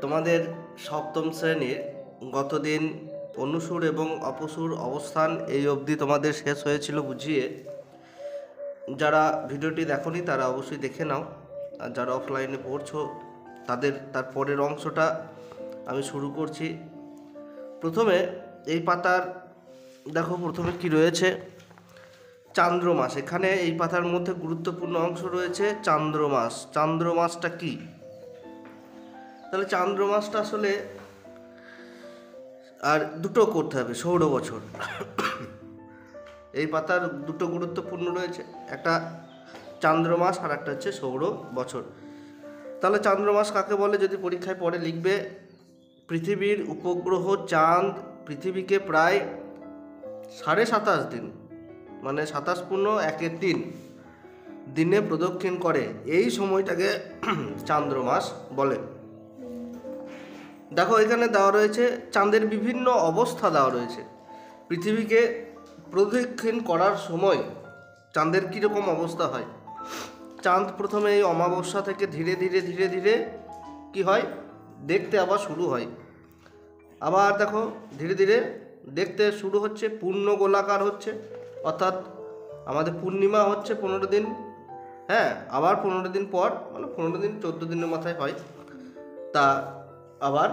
তোমাদের সপ্তম শ্রেণীর গতদিন অনুসুর এবং অপসুর অবস্থান এই অবধি তোমাদের শেষ হয়েছিল বুঝিয়ে। যারা ভিডিওটি দেখোনি তারা অবশ্যই দেখে নাও, আর যারা অফলাইনে পড়ছো তার পরের অংশটা আমি শুরু করছি। প্রথমে এই পাতার দেখো, প্রথমে কি রয়েছে, চান্দ্রমাস। এখানে এই পাতার মধ্যে গুরুত্বপূর্ণ অংশ রয়েছে চান্দ্রমাস। চান্দ্রমাসটা কি? তাহলে চান্দ্রমাসটা আসলে আর দুটো করতে হবে, সৌর বছর। এই পাতার দুটো গুরুত্বপূর্ণ রয়েছে, একটা চান্দ্রমাস আর একটা হচ্ছে সৌর বছর। তাহলে চান্দ্রমাস কাকে বলে যদি পরীক্ষায় পরে লিখবে, পৃথিবীর উপগ্রহ চাঁদ পৃথিবীকে প্রায় 27.5 দিন, মানে 27.1 দিনে প্রদক্ষিণ করে, এই সময়টাকে চান্দ্রমাস বলে। দেখো এখানে দেওয়া রয়েছে চাঁদের বিভিন্ন অবস্থা দেওয়া রয়েছে। পৃথিবীকে প্রদক্ষিণ করার সময় চাঁদের কীরকম অবস্থা হয়। চাঁদ প্রথমে এই অমাবস্যা থেকে ধীরে ধীরে ধীরে ধীরে কি হয়, দেখতে আবার শুরু হয়। আবার দেখো ধীরে ধীরে দেখতে শুরু হচ্ছে, পূর্ণ গোলাকার হচ্ছে, অর্থাৎ আমাদের পূর্ণিমা হচ্ছে 15 দিন, হ্যাঁ, আবার 15 দিন পর, মানে 15 দিন 14 দিনের মাথায় হয়, তা আবার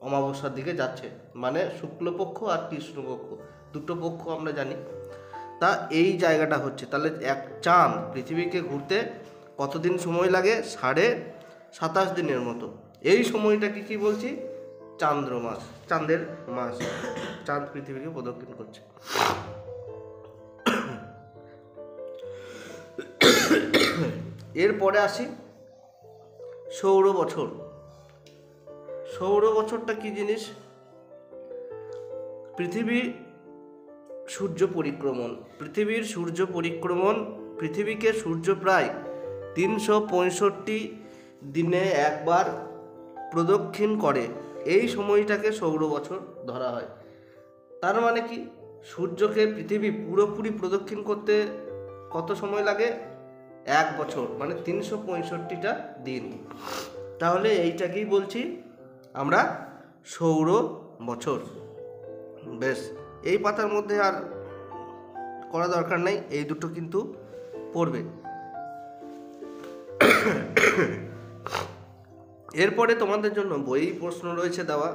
অমাবস্যার দিকে যাচ্ছে, মানে শুক্লপক্ষ আর কৃষ্ণপক্ষ দুটো পক্ষ আমরা জানি। তা এই জায়গাটা হচ্ছে, তাহলে এক চাঁদ পৃথিবীকে ঘুরতে কতদিন সময় লাগে? 27.5 দিনের মতো। এই সময়টাকে কি বলছি? চান্দ্রমাস, চাঁদের মাস। চাঁদ পৃথিবীকে প্রদক্ষিণ করছে। এরপরে আসি সৌর বছর। সৌর বছরটা কি জিনিস? পৃথিবীর সূর্য পরিক্রমণ, পৃথিবীকে সূর্য প্রায় 365 দিনে একবার প্রদক্ষিণ করে, এই সময়টাকে সৌর বছর ধরা হয়। তার মানে কি, সূর্যকে পৃথিবী পুরোপুরি প্রদক্ষিণ করতে কত সময় লাগে? 1 বছর, মানে 365টা দিন। তাহলে এইটাকেই বলছি আমরা সৌর বছর। বেশ, এই পাতার মধ্যে আর করা দরকার নেই, এই দুটো কিন্তু পড়বে। এরপরে তোমাদের জন্য বই প্রশ্ন রয়েছে দেওয়া,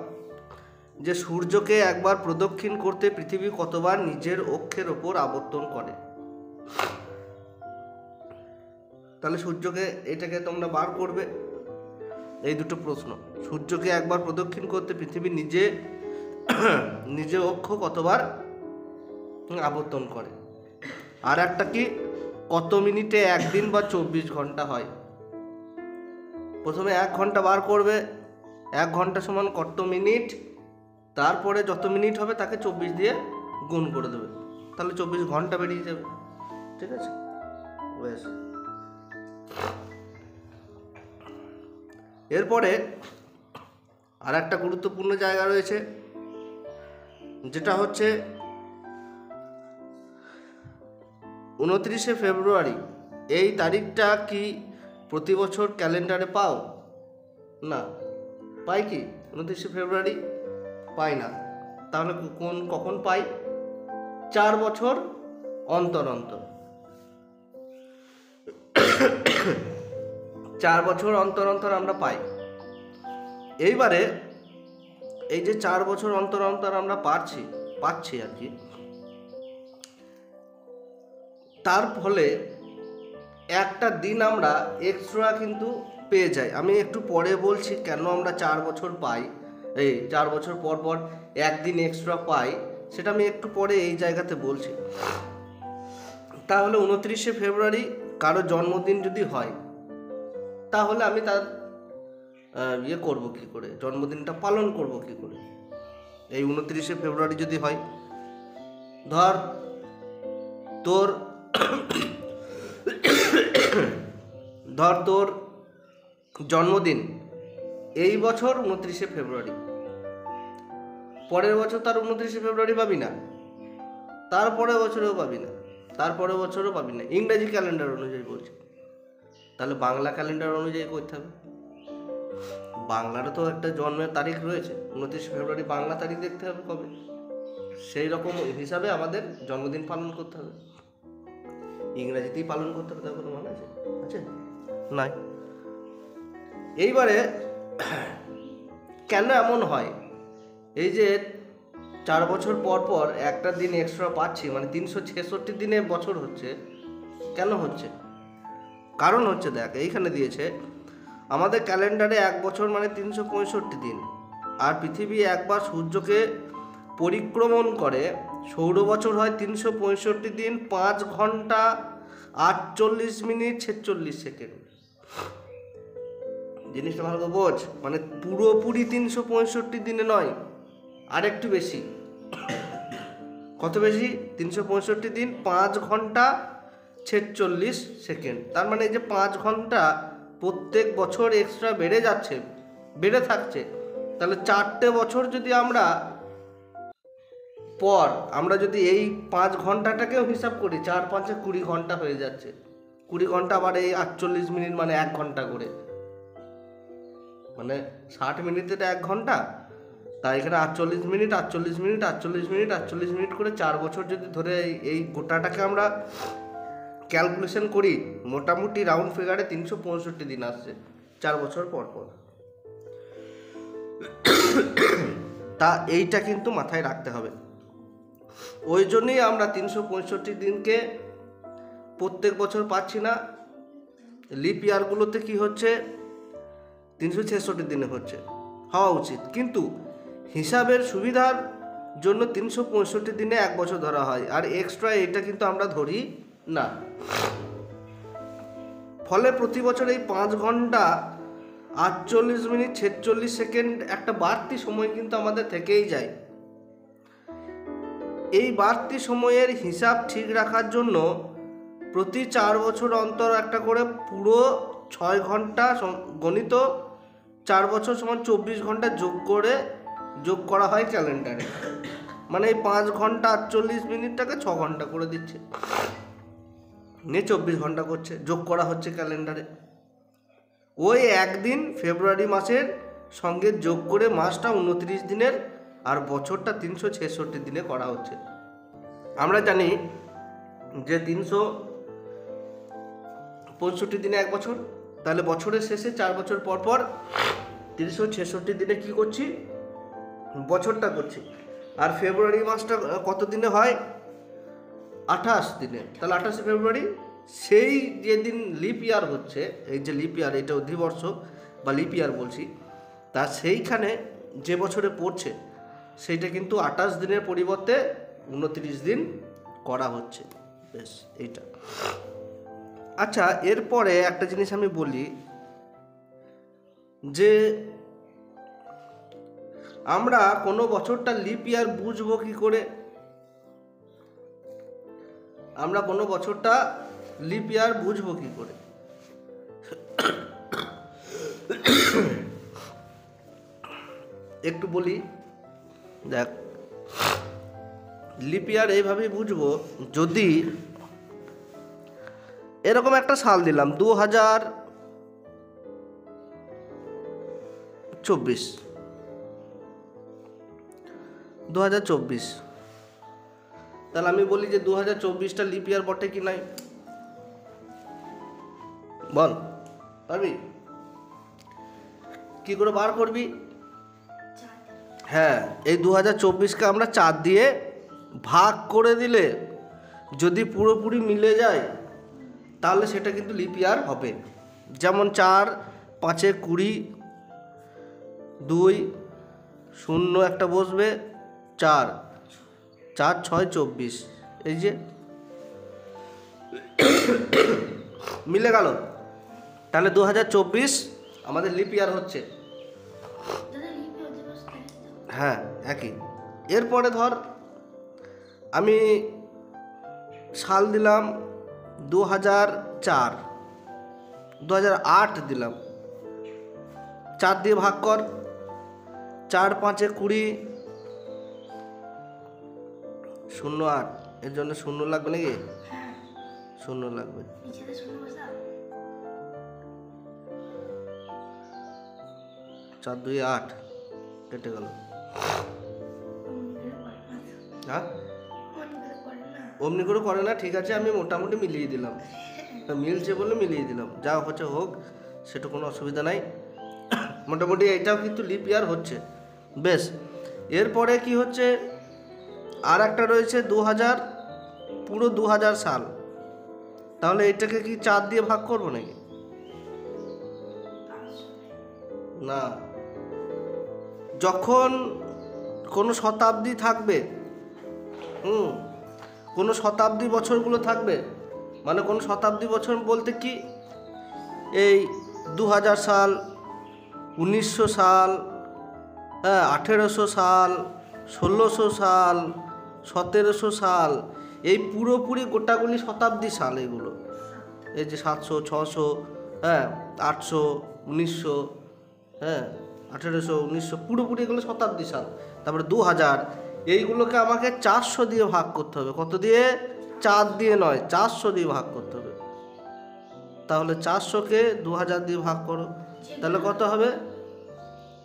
যে সূর্যকে একবার প্রদক্ষিণ করতে পৃথিবী কতবার নিজের অক্ষের ওপর আবর্তন করে? তাহলে সূর্যকে, এটাকে তোমরা বার করবে। এই দুটো প্রশ্ন, সূর্যকে একবার প্রদক্ষিণ করতে পৃথিবী নিজে অক্ষ কতবার আবর্তন করে। আর একটা কি, কত মিনিটে একদিন বা 24 ঘন্টা হয়? প্রথমে 1 ঘন্টা বার করবে, 1 ঘন্টা সমান কত মিনিট, তারপরে যত মিনিট হবে তাকে 24 দিয়ে গুণ করে দেবে, তাহলে 24 ঘন্টা বেরিয়ে যাবে। ঠিক আছে, বেশ। এরপরে আর একটা গুরুত্বপূর্ণ জায়গা রয়েছে, যেটা হচ্ছে 29শে ফেব্রুয়ারি। এই তারিখটা কি প্রতি বছর ক্যালেন্ডারে পাও? না। পাই কি 29শে ফেব্রুয়ারি? পাই না। তাহলে কখন পাই? 4 বছর অন্তর অন্তর। 4 বছর অন্তর অন্তর আমরা পাই। এইবারে এই যে 4 বছর অন্তর অন্তর আমরা পাচ্ছি আর কি, তার ফলে একটা দিন আমরা এক্সট্রা কিন্তু পেয়ে যাই। আমি একটু পরে বলছি কেন আমরা 4 বছর পাই, এই 4 বছর পর পর একদিন এক্সট্রা পাই, সেটা আমি একটু পরে এই জায়গাতে বলছি। তাহলে 29শে ফেব্রুয়ারি কারো জন্মদিন যদি হয়, তাহলে আমি তার করব কি করে, জন্মদিনটা পালন করব কি করে? এই 29শে ফেব্রুয়ারি যদি হয়, ধর তোর জন্মদিন এই বছর 29শে ফেব্রুয়ারি, পরের বছর তার 29শে ফেব্রুয়ারি পাবি না, তারপরের বছরেও পাবি না, তারপরের বছরও পাবি না। ইংরেজি ক্যালেন্ডার অনুযায়ী বলছি, তাহলে বাংলা ক্যালেন্ডার অনুযায়ী করতে হবে। বাংলারও তো একটা জন্মের তারিখ রয়েছে, 29 ফেব্রুয়ারি বাংলা তারিখ দেখতে হবে কবে, সেই রকম হিসাবে আমাদের জন্মদিন পালন করতে হবে। ইংরাজিতেই পালন করতে হবে, তার কোনো মানে আছে? আছে নাই। এইবারে কেন এমন হয়, এই যে 4 বছর পর পর একটা দিন এক্সট্রা পাচ্ছি, মানে 366 দিনে বছর হচ্ছে, কেন হচ্ছে? কারণ হচ্ছে, দেখ এইখানে দিয়েছে আমাদের ক্যালেন্ডারে 1 বছর মানে 365 দিন, আর পৃথিবী একবার সূর্যকে পরিক্রমণ করে সৌর বছর হয় 365 দিন 5 ঘন্টা 48 মিনিট 46 সেকেন্ড। জিনিসটা ভালো করে বোঝ, মানে পুরোপুরি 365 দিনে নয়, আর একটু বেশি। কত বেশি? 365 দিন 5 ঘন্টা 46 সেকেন্ড। তার মানে এই যে 5 ঘন্টা প্রত্যেক বছর এক্সট্রা বেড়ে যাচ্ছে, বেড়ে থাকছে, তাহলে 4টে বছর যদি আমরা যদি এই 5 ঘন্টাটাকেও হিসাব করি, 4 5 20 ঘন্টা হয়ে যাচ্ছে। 20 ঘন্টা আবার এই 48 মিনিট মানে 1 ঘন্টা করে, মানে 60 মিনিটের 1 ঘন্টা, তাই এখানে 48 মিনিট 48 মিনিট 48 মিনিট 48 মিনিট করে 4 বছর যদি ধরে এই গোটাটাকে আমরা ক্যালকুলেশন করি, মোটামুটি রাউন্ড ফিগারে 365 দিন আসছে 4 বছর পর পর। তা এইটা কিন্তু মাথায় রাখতে হবে। ওই জন্যই আমরা 365 দিনকে প্রত্যেক বছর পাচ্ছি না। লিপ ইয়ারগুলোতে কি হচ্ছে, 366 দিনে হচ্ছে, হওয়া উচিত, কিন্তু হিসাবের সুবিধার জন্য 365 দিনে 1 বছর ধরা হয়, আর এক্সট্রা এটা কিন্তু আমরা ধরি না। ফলে প্রতি বছর এই 5 ঘন্টা 48 মিনিট 46 সেকেন্ড একটা বাড়তি সময় কিন্তু আমাদের থেকেই যায়। এই বাড়তি সময়ের হিসাব ঠিক রাখার জন্য প্রতি 4 বছর অন্তর একটা করে পুরো 6 ঘন্টা গণিত 4 বছর সমান 24 ঘন্টা যোগ করা হয় ক্যালেন্ডারে। মানে এই 5 ঘন্টা 48 মিনিটটাকে 6 ঘন্টা করে দিচ্ছে, নিয়ে 24 ঘন্টা করছে, যোগ করা হচ্ছে ক্যালেন্ডারে। ওই একদিন ফেব্রুয়ারি মাসের সঙ্গে যোগ করে মাসটা 29 দিনের আর বছরটা 366 দিনে করা হচ্ছে। আমরা জানি যে 365 দিনে 1 বছর, তাহলে বছরের শেষে 4 বছর পর পর 366 দিনে কি করছি, বছরটা করছি। আর ফেব্রুয়ারি মাসটা কত দিনে হয়? 28 দিনে। তাহলে 28 ফেব্রুয়ারি সেই যেদিন লিপ ইয়ার হচ্ছে, এই যে লিপ ইয়ার, এটা অধিবর্ষ বা লিপ ইয়ার বলছি, তা সেইখানে যে বছরে পড়ছে সেইটা কিন্তু 28 দিনের পরিবর্তে 29 দিন করা হচ্ছে। বেশ, এইটা। আচ্ছা, এরপরে একটা জিনিস আমি বলি যে আমরা কোনো বছরটা লিপ ইয়ার বুঝবো কি করে? আমরা কোনো বছরটা লিপ ইয়ার বুঝবো কি করে? একটু বলি, দেখ, লিপ ইয়ার এইভাবেই বুঝবো, যদি এরকম একটা সাল দিলাম 2024, তাহলে আমি বলি যে 2024টা লিপ ইয়ার বটে কি নাই? বল, পারবি? কি করে বার করবি? হ্যাঁ, এই 2024কে আমরা 4 দিয়ে ভাগ করে দিলে যদি পুরোপুরি মিলে যায় তাহলে সেটা কিন্তু লিপ ইয়ার হবে। যেমন 4 5 20, 2 0 একটা বসবে, 4 4 6 24, এই যে মিলে গেল। তাহলে 2024 আমাদের লিপ ইয়ার হচ্ছে। হ্যাঁ, একই। এরপরে ধর আমি সাল দিলাম 2004, 2008 দিলাম, 4 দিয়ে ভাগ কর, 4 5 20, 08, এর জন্য 0 লাগবে নাকি? 0 লাগবে। 4 2 8 কেটে গেল। হ্যাঁ অমনি করে করে না, ঠিক আছে, আমি মোটামুটি মিলিয়ে দিলাম, মিলছে বলে মিলিয়ে দিলাম, যা হচ্ছে হোক, সেটা কোনো অসুবিধা নাই। মোটামুটি এইটাও কিন্তু লিপ ইয়ার হচ্ছে, বেশ। এরপরে কি হচ্ছে, আর একটা রয়েছে 2000, পুরো 2000 সাল। তাহলে এটাকে কি 4 দিয়ে ভাগ করবো নাকি? না, যখন কোনো শতাব্দী থাকবে, কোনো শতাব্দী বছরগুলো থাকবে, মানে কোনো শতাব্দী বছর বলতে কি, এই 2000 সাল, 1900 সাল, হ্যাঁ 1800 সাল, 1600 সাল, 1700 সাল, এই পুরোপুরি গোটাগুলি শতাব্দী সাল এগুলো। এই যে 700, 600, হ্যাঁ 800, 1900, হ্যাঁ 1800, 1900, পুরোপুরি এগুলো শতাব্দী সাল। তারপরে 2000, এইগুলোকে আমাকে 400 দিয়ে ভাগ করতে হবে। কত দিয়ে? 4 দিয়ে নয়, 400 দিয়ে ভাগ করতে হবে। তাহলে 400কে 2000 দিয়ে ভাগ করো, তাহলে কত হবে?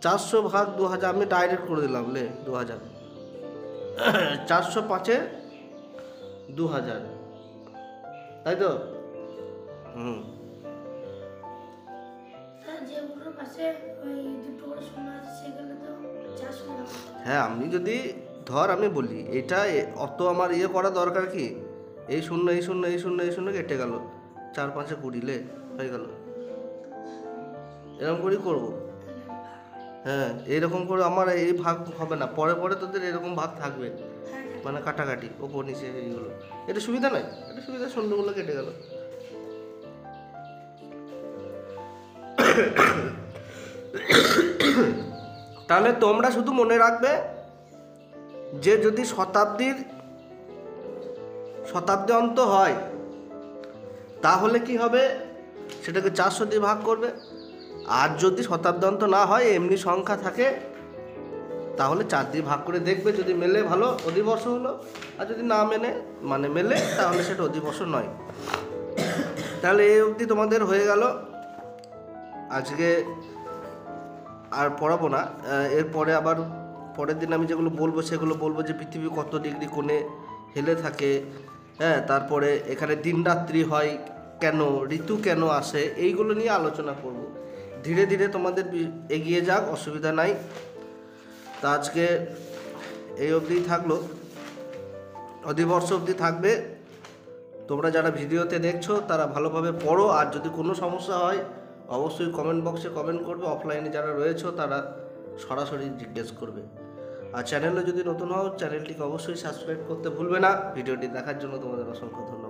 400 ভাগ 2000, আমি ডাইরেক্ট করে দিলাম, লে 2000, 405-এ 2000, তাই তো? হ্যাঁ, আমি যদি ধর আমি বলি এটা অত আমার ইয়ে করা দরকার কি, এই শূন্য এই শূন্য এই শূন্য এই শূন্য কেটে গেল, 4 5-এ 20, লে হয়ে গেল। এরকম করেই করবো। হ্যাঁ, এইরকম করে আমার এই ভাগ হবে না, পরে পরে তোদের এরকম ভাগ থাকবে, মানে কাটাকাটি ওপর নিচে এইগুলো। এটা সুবিধা নয়, এটা সুবিধা, শূন্যগুলো কেটে গেল। তাহলে তোমরা শুধু মনে রাখবে যে যদি শতাব্দী অন্ত হয় তাহলে কি হবে, সেটাকে 400 দিয়ে ভাগ করবে। আর যদি শতাব্দী অন্ত না হয়, এমনি সংখ্যা থাকে, তাহলে 4 দিয়ে ভাগ করে দেখবে, যদি মেলে ভালো, অধিবর্ষ হলো, আর যদি না মেলে তাহলে সেটা অধিবর্ষ নয়। তাহলে এই অবধি তোমাদের হয়ে গেল। আজকে আর পড়াবো না, এরপরে আবার পরের দিন আমি যেগুলো বলবো সেগুলো বলবো, যে পৃথিবী কত ডিগ্রি কোণে হেলে থাকে, হ্যাঁ, তারপরে এখানে দিন রাত্রি হয় কেন, ঋতু কেন আসে, এইগুলো নিয়ে আলোচনা করব। ধীরে ধীরে তোমাদের এগিয়ে যাক, অসুবিধা নাই। তা আজকে এই অবধিই থাকলো, অধিবর্ষ অবধি থাকবে। তোমরা যারা ভিডিওতে দেখছো তারা ভালোভাবে পড়ো, আর যদি কোনো সমস্যা হয় অবশ্যই কমেন্ট বক্সে কমেন্ট করবে। অফলাইনে যারা রয়েছে তারা সরাসরি জিজ্ঞেস করবে। আর চ্যানেলে যদি নতুন হও, চ্যানেলটিকে অবশ্যই সাবস্ক্রাইব করতে ভুলবে না। ভিডিওটি দেখার জন্য তোমাদের অসংখ্য ধন্যবাদ।